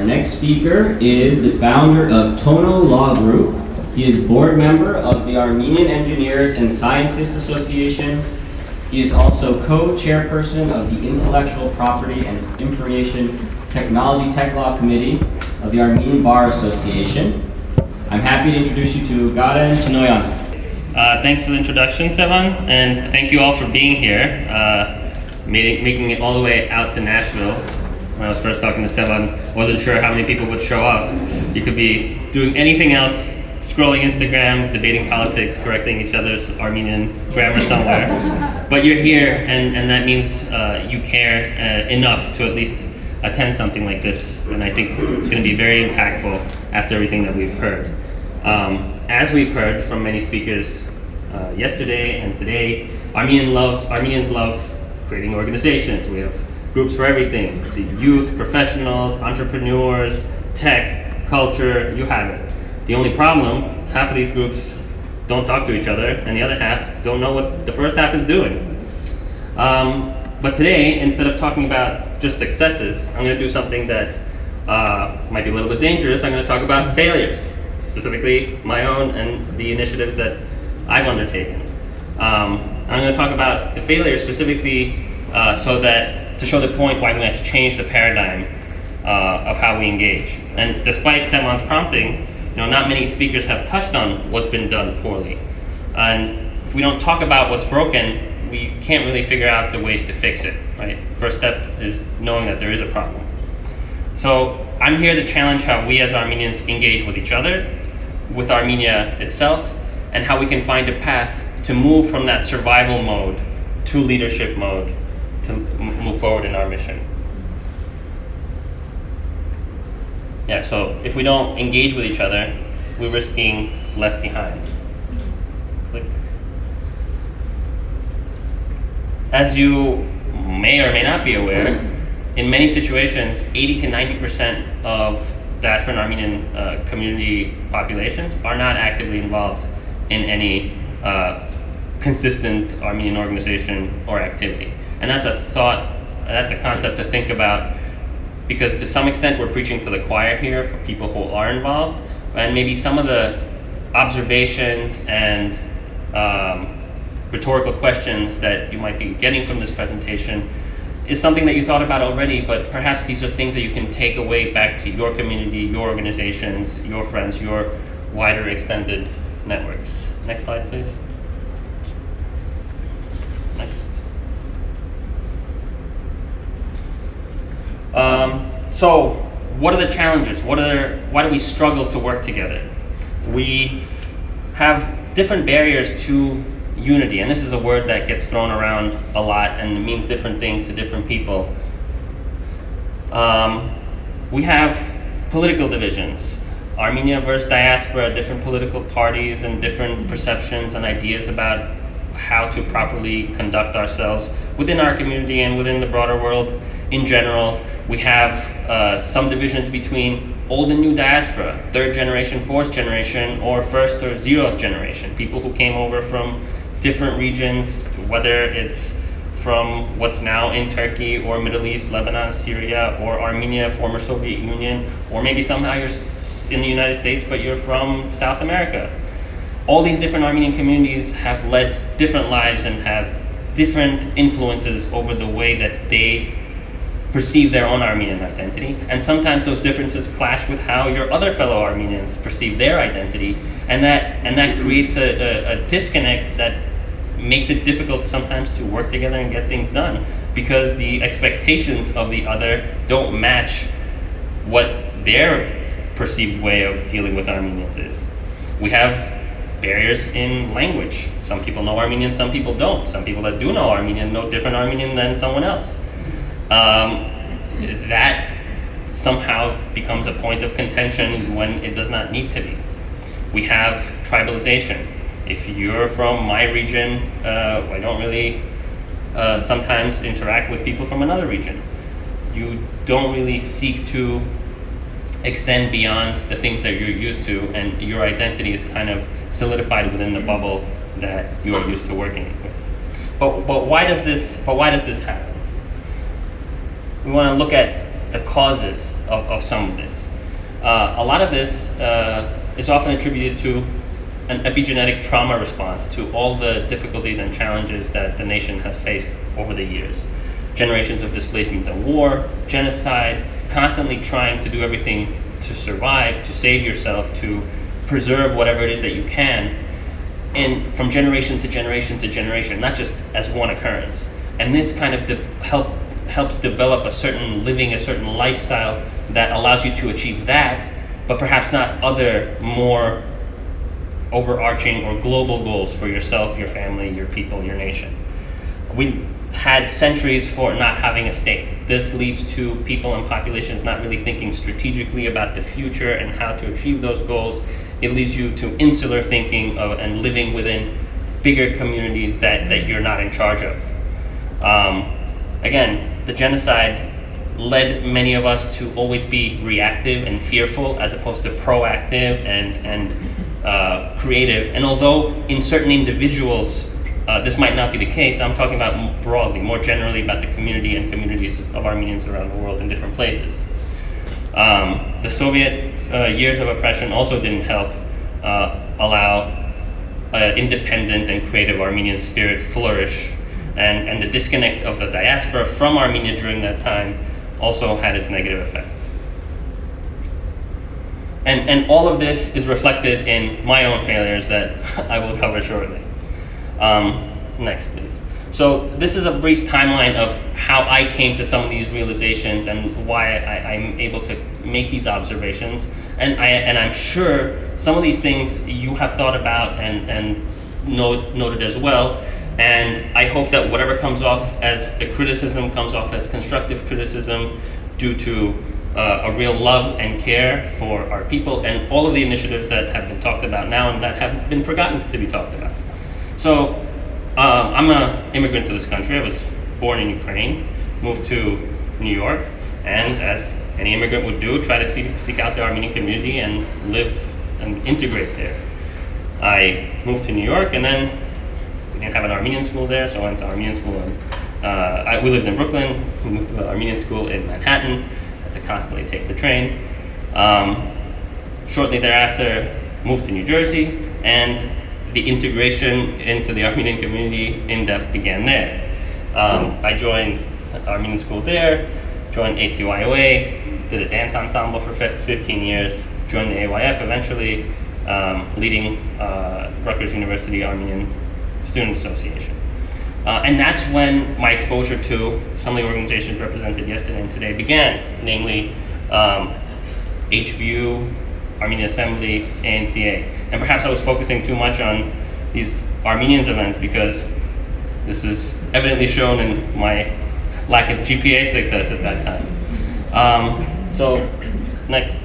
next speaker is the founder of Tono Law Group. He is board member of the Armenian Engineers and Scientists Association. He is also co-chairperson of the Intellectual Property and Information Technology Tech Law Committee of the Armenian Bar Association. I'm happy to introduce you to Gada and Tonoyan. Thanks for the introduction, Sevan, and thank you all for being here, making it all the way out to Nashville. When I was first talking to Sevan, wasn't sure how many people would show up. You could be doing anything else, scrolling Instagram, debating politics, correcting each other's Armenian grammar somewhere. But you're here, and that means you care enough to at least attend something like this, and I think it's going to be very impactful after everything that we've heard. As we've heard from many speakers yesterday and today, Armenians love creating organizations. We have groups for everything: the youth, professionals, entrepreneurs, tech, culture, you have it. The only problem, half of these groups don't talk to each other, and the other half don't know what the first half is doing. But today, instead of talking about just successes, I'm going to do something that might be a little bit dangerous. I'm going to talk about failures, specifically my own and the initiatives that I've undertaken. I'm going to talk about the failures specifically to show the point why we must change the paradigm of how we engage. And despite Seman's prompting, not many speakers have touched on what's been done poorly. And if we don't talk about what's broken, we can't really figure out the ways to fix it, right? First step is knowing that there is a problem. So I'm here to challenge how we as Armenians engage with each other, with Armenia itself, and how we can find a path to move from that survival mode to leadership mode to move forward in our mission. Yeah, so if we don't engage with each other, we risk being left behind. Click. As you may or may not be aware, in many situations, 80 to 90% of diaspora and Armenian community populations are not actively involved in any consistent Armenian organization or activity. And that's a concept to think about, because to some extent we're preaching to the choir here for people who are involved, and maybe some of the observations and rhetorical questions that you might be getting from this presentation is something that you thought about already, but perhaps these are things that you can take away back to your community, your organizations, your friends, your wider extended networks. Next slide, please. Next. So what are the challenges? Why do we struggle to work together? We have different barriers to unity, and this is a word that gets thrown around a lot and means different things to different people. We have political divisions. Armenia versus diaspora, different political parties and different perceptions and ideas about how to properly conduct ourselves within our community and within the broader world in general. We have some divisions between old and new diaspora, third generation, fourth generation, or first or 0th generation, people who came over from different regions, whether it's from what's now in Turkey or Middle East, Lebanon, Syria, or Armenia, former Soviet Union, or maybe somehow you're in the United States, but you're from South America. All these different Armenian communities have led different lives and have different influences over the way that they perceive their own Armenian identity, and sometimes those differences clash with how your other fellow Armenians perceive their identity, and that creates a disconnect that makes it difficult sometimes to work together and get things done, because the expectations of the other don't match what their perceived way of dealing with Armenians is. We have barriers in language. Some people know Armenian, some people don't. Some people that do know Armenian know different Armenian than someone else. That somehow becomes a point of contention when it does not need to be. We have tribalization. If you're from my region, I don't really sometimes interact with people from another region. You don't really seek to extend beyond the things that you're used to, and your identity is kind of solidified within the bubble that you are used to working with. But why does this happen? We want to look at the causes of some of this. A lot of this is often attributed to an epigenetic trauma response to all the difficulties and challenges that the nation has faced over the years. Generations of displacement and war, genocide, constantly trying to do everything to survive, to save yourself, to preserve whatever it is that you can, and from generation to generation to generation, not just as one occurrence. And this kind of helps develop a certain lifestyle that allows you to achieve that, but perhaps not other more overarching or global goals for yourself, your family, your people, your nation. We had centuries for not having a state. This leads to people and populations not really thinking strategically about the future and how to achieve those goals. It leads you to insular thinking and living within bigger communities that you're not in charge of. Again, the genocide led many of us to always be reactive and fearful as opposed to proactive and creative. And although in certain individuals this might not be the case, I'm talking about broadly, more generally about the community and communities of Armenians around the world in different places. The Soviet years of oppression also didn't help allow independent and creative Armenian spirit flourish. And the disconnect of the diaspora from Armenia during that time also had its negative effects. And all of this is reflected in my own failures that I will cover shortly. Next, please. So this is a brief timeline of how I came to some of these realizations and why I'm able to make these observations. And I'm sure some of these things you have thought about and noted as well. And I hope that whatever comes off as a criticism comes off as constructive criticism due to a real love and care for our people and all of the initiatives that have been talked about now and that have been forgotten to be talked about. So I'm an immigrant to this country. I was born in Ukraine, moved to New York, and as any immigrant would do, try to seek out the Armenian community and live and integrate there. I moved to New York, and then we didn't have an Armenian school there, so I went to Armenian school. We lived in Brooklyn. We moved to an Armenian school in Manhattan. Had to constantly take the train. Shortly thereafter, moved to New Jersey, and the integration into the Armenian community in depth began there. I joined an Armenian school there, joined ACYOA, did a dance ensemble for 15 years, joined the AYF eventually, leading Rutgers University Armenian Student Association. And that's when my exposure to some of the organizations represented yesterday and today began, namely HBU, Armenian Assembly, ANCA. And perhaps I was focusing too much on these Armenians events because this is evidently shown in my lack of GPA success at that time. So next.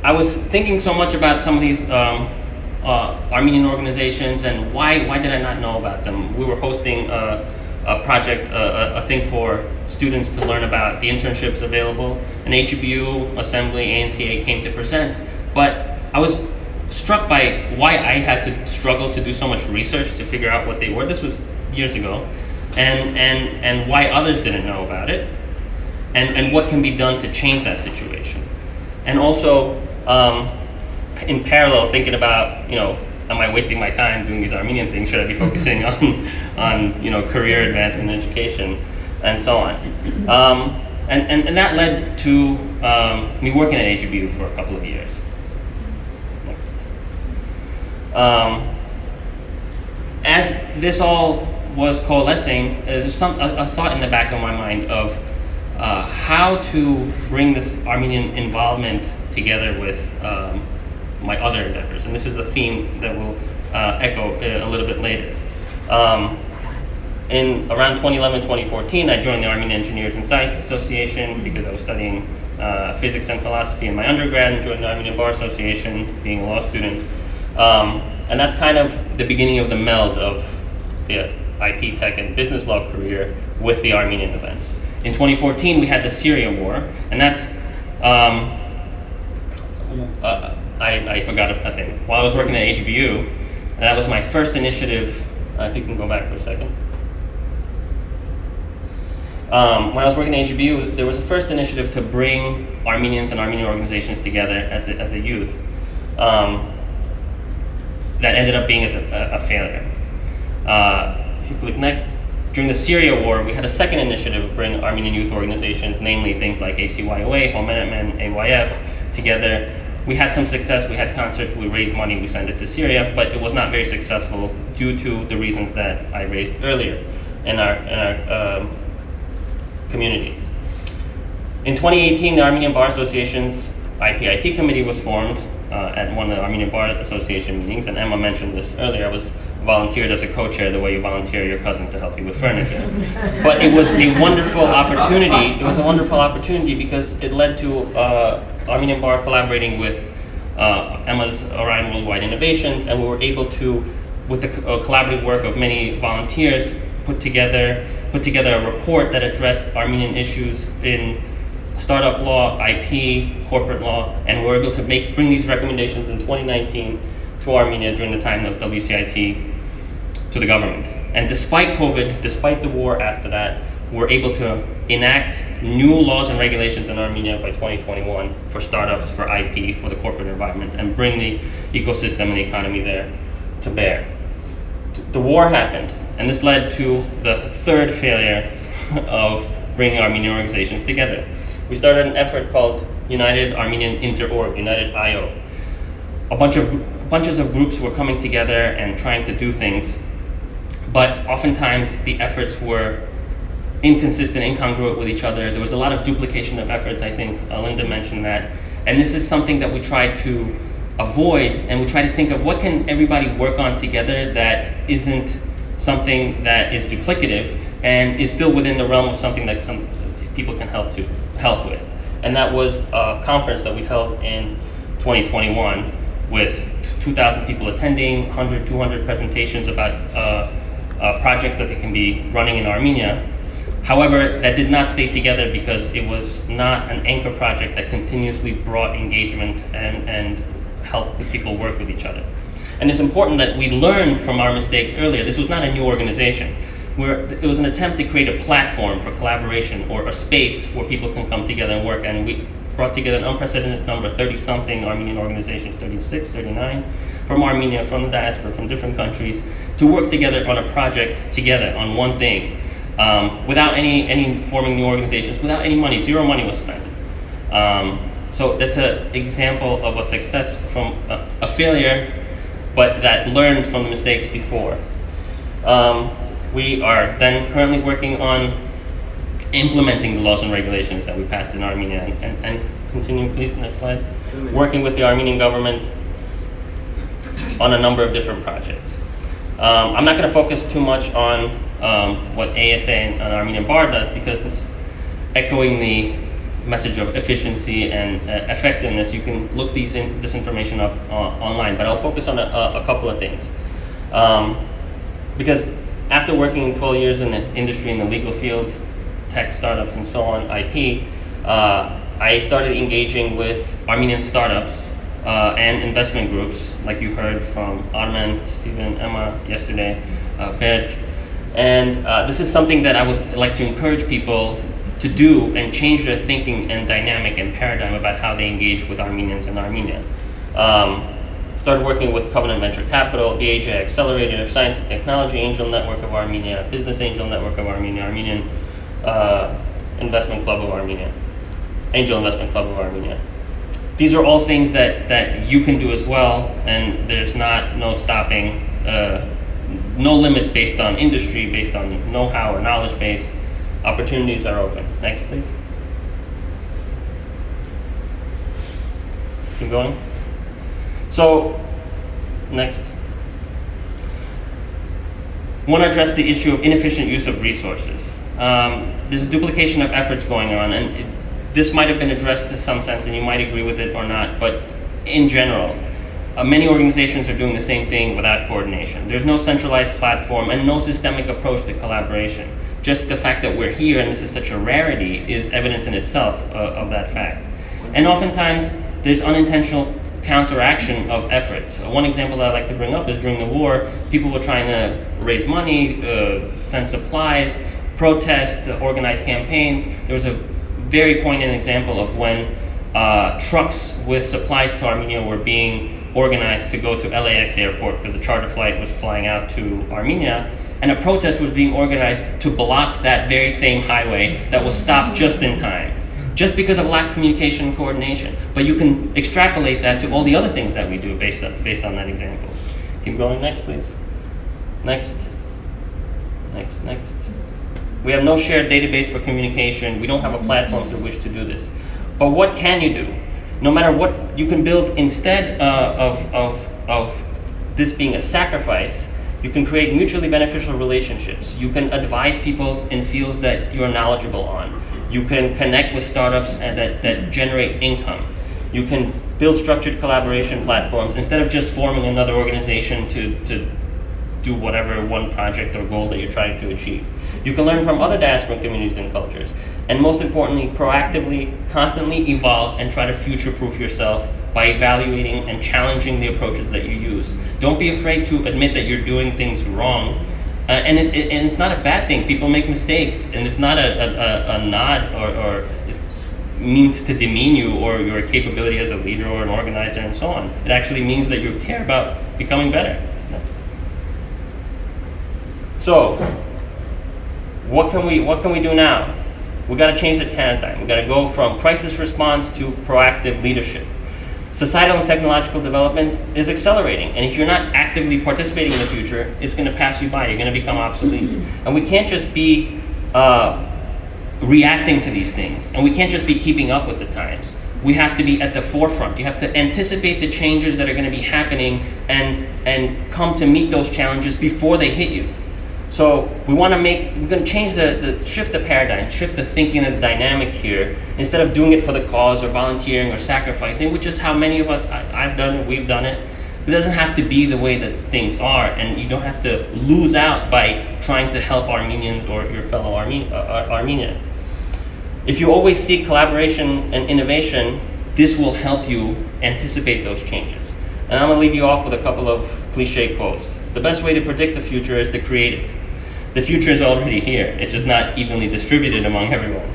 I was thinking so much about some of these Armenian organizations and why did I not know about them? We were hosting a project, a thing for students to learn about the internships available. And HBU, Assembly, ANCA came to present, but I was struck by why I had to struggle to do so much research to figure out what they were. This was years ago, and why others didn't know about it, and what can be done to change that situation. And also, in parallel, thinking about, am I wasting my time doing these Armenian things? Should I be focusing on career advancement, education, and so on? And that led to me working at HBU for a couple of years. Next. As this all was coalescing, there's a thought in the back of my mind of how to bring this Armenian involvement together with my other endeavors. And this is a theme that we'll echo a little bit later. In around 2011, 2014, I joined the Armenian Engineers and Science Association because I was studying physics and philosophy in my undergrad, and joined the Armenian Bar Association, being a law student. And that's kind of the beginning of the meld of the IP tech and business law career with the Armenian events. In 2014, we had the Syria war, and that's, I forgot a thing. While I was working at HBU, and that was my first initiative, if you can go back for a second. When I was working at HBU, there was a first initiative to bring Armenians and Armenian organizations together as a youth that ended up being as a failure. If you click next, during the Syria war, we had a second initiative to bring Armenian youth organizations, namely things like ACYOA, Home Minutemen, AYF, together. We had some success, we had concerts, we raised money, we sent it to Syria, but it was not very successful due to the reasons that I raised earlier in our communities. In 2018, the Armenian Bar Association's IPIT committee was formed at one of the Armenian Bar Association meetings, and Emma mentioned this earlier. I was volunteered as a co-chair the way you volunteer your cousin to help you with furniture. But it was a wonderful opportunity. It was a wonderful opportunity because it led to Armenian Bar collaborating with Emma's Orion Worldwide Innovations, and we were able to, with the collaborative work of many volunteers, put together a report that addressed Armenian issues in startup law, IP, corporate law, and we were able to bring these recommendations in 2019 to Armenia during the time of WCIT to the government. And despite COVID, despite the war after that, we were able to enact new laws and regulations in Armenia by 2021 for startups, for IP, for the corporate environment, and bring the ecosystem and the economy there to bear. The war happened, and this led to the third failure of bringing Armenian organizations together. We started an effort called United Armenian Inter-Org, United IO. Bunches of groups were coming together and trying to do things, but oftentimes the efforts were inconsistent, incongruent with each other. There was a lot of duplication of efforts. I think Linda mentioned that. And this is something that we try to avoid, and we try to think of what can everybody work on together that isn't something that is duplicative and is still within the realm of something that some people can help with. And that was a conference that we held in 2021 with 2,000 people attending, 100, 200 presentations about projects that they can be running in Armenia. However, that did not stay together because it was not an anchor project that continuously brought engagement and helped people work with each other. And it's important that we learned from our mistakes earlier. This was not a new organization. It was an attempt to create a platform for collaboration or a space where people can come together and work. And we brought together an unprecedented number, 30-something Armenian organizations, 36, 39, from Armenia, from the diaspora, from different countries, to work together on a project together on one thing, without any forming new organizations, without any money. Zero money was spent. So that's an example of a success from a failure, but that learned from the mistakes before. We are then currently working on implementing the laws and regulations that we passed in Armenia and continuing, please, next slide, working with the Armenian government on a number of different projects. I'm not going to focus too much on what ASA and Armenian Bar does because this is echoing the message of efficiency and effectiveness. You can look this information up online, but I'll focus on a couple of things. Because after working 12 years in the industry, in the legal field, tech startups and so on, IP, I started engaging with Armenian startups and investment groups, like you heard from Armen, Steven, Emma yesterday, Berj. And this is something that I would like to encourage people to do and change their thinking and dynamic and paradigm about how they engage with Armenians in Armenia. Started working with Covenant Venture Capital, BAJ Accelerator, Science and Technology Angel Network of Armenia, Business Angel Network of Armenia, Armenian Investment Club of Armenia, Angel Investment Club of Armenia. These are all things that you can do as well, and there's no stopping, no limits based on industry, based on know-how or knowledge base. Opportunities are open. Next, please. Keep going. So, next. I want to address the issue of inefficient use of resources. There's a duplication of efforts going on, and this might have been addressed to some sense, and you might agree with it or not, but in general, many organizations are doing the same thing without coordination. There's no centralized platform and no systemic approach to collaboration. Just the fact that we're here and this is such a rarity is evidence in itself of that fact. And oftentimes, there's unintentional counteraction of efforts. One example that I like to bring up is during the war, people were trying to raise money, send supplies, protest, organized campaigns. There was a very poignant example of when trucks with supplies to Armenia were being organized to go to LAX airport because a charter flight was flying out to Armenia, and a protest was being organized to block that very same highway that was stopped just in time, just because of lack of communication and coordination. But you can extrapolate that to all the other things that we do based on that example. Keep going, next please. Next. We have no shared database for communication. We don't have a platform through which to do this. But what can you do? No matter what you can build instead of this being a sacrifice, you can create mutually beneficial relationships. You can advise people in fields that you're knowledgeable on. You can connect with startups that generate income. You can build structured collaboration platforms instead of just forming another organization to do whatever one project or goal that you're trying to achieve. You can learn from other diasporic communities and cultures. And most importantly, proactively, constantly evolve and try to future-proof yourself by evaluating and challenging the approaches that you use. Don't be afraid to admit that you're doing things wrong. And it's not a bad thing. People make mistakes, and it's not a nod or means to demean you or your capability as a leader or an organizer and so on. It actually means that you care about becoming better. Next. So, what can we do now? We got to change the paradigm. We got to go from crisis response to proactive leadership. Societal and technological development is accelerating, and if you're not actively participating in the future, it's going to pass you by. You're going to become obsolete. And we can't just be reacting to these things, and we can't just be keeping up with the times. We have to be at the forefront. You have to anticipate the changes that are going to be happening and come to meet those challenges before they hit you. So we're going to change shift the paradigm, shift the thinking and the dynamic here. Instead of doing it for the cause or volunteering or sacrificing, which is how many of us, I've done it, we've done it. It doesn't have to be the way that things are, and you don't have to lose out by trying to help Armenians or your fellow Armenian. If you always seek collaboration and innovation, this will help you anticipate those changes. And I'm going to leave you off with a couple of cliche quotes. The best way to predict the future is to create it. The future is already here. It's just not evenly distributed among everyone.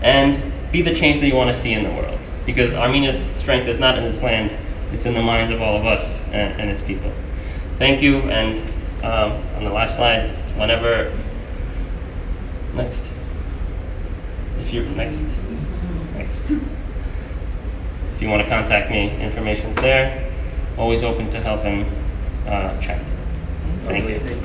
And be the change that you want to see in the world. Because Armenia's strength is not in its land, it's in the minds of all of us and its people. Thank you, and on the last slide, whenever, next. If you, next. If you want to contact me, information's there. Always open to help and chat. Thank you.